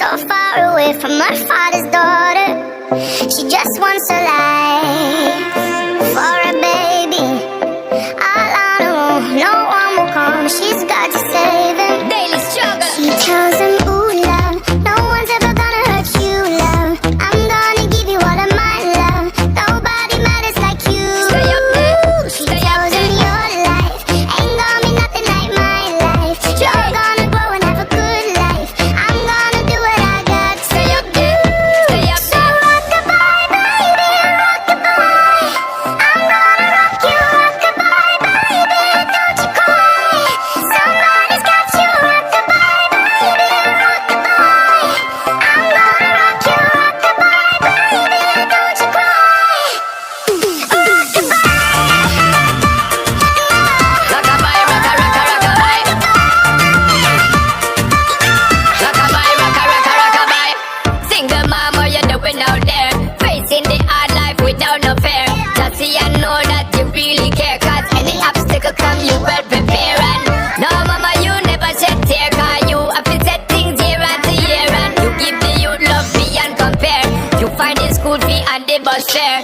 so far away from her father's daughter. She just wants a life for a baby. All on her own, no one will come. She's got to save him. Daily struggle. She tells him, ooh, love, no one's ever gonna hurt you, love. I'm gonna give you all of my love. Nobody matters like you. Stay up there. She Stay up tells him there. your life ain't gonna be nothing like my life. You're gonna grow and have a good life. I'm gonna do what I got to Stay up there. Stay up So there. rock-a-bye, baby, rock-a-bye. I'm gonna rock you, rock-a-bye, baby, don't you cry. Somebody's got you, rock-a-bye, baby, rock-a-bye. I'm gonna rock you, rock-a-bye, baby, don't you cry. Rock-a-bye, rock-a-rock-a-rock-a-bye. Rock-a-bye, rock-a-rock-a-rock-a-bye. Single mom, what you doing out there? Facing the hard life without no fear. Just see and know that you really care. Cause any obstacle come, you well prepare. And no, mama, you never shed tear. Cause you have to set things year after year. And you give the youth love beyond compare. You find the school fee and the bus fare.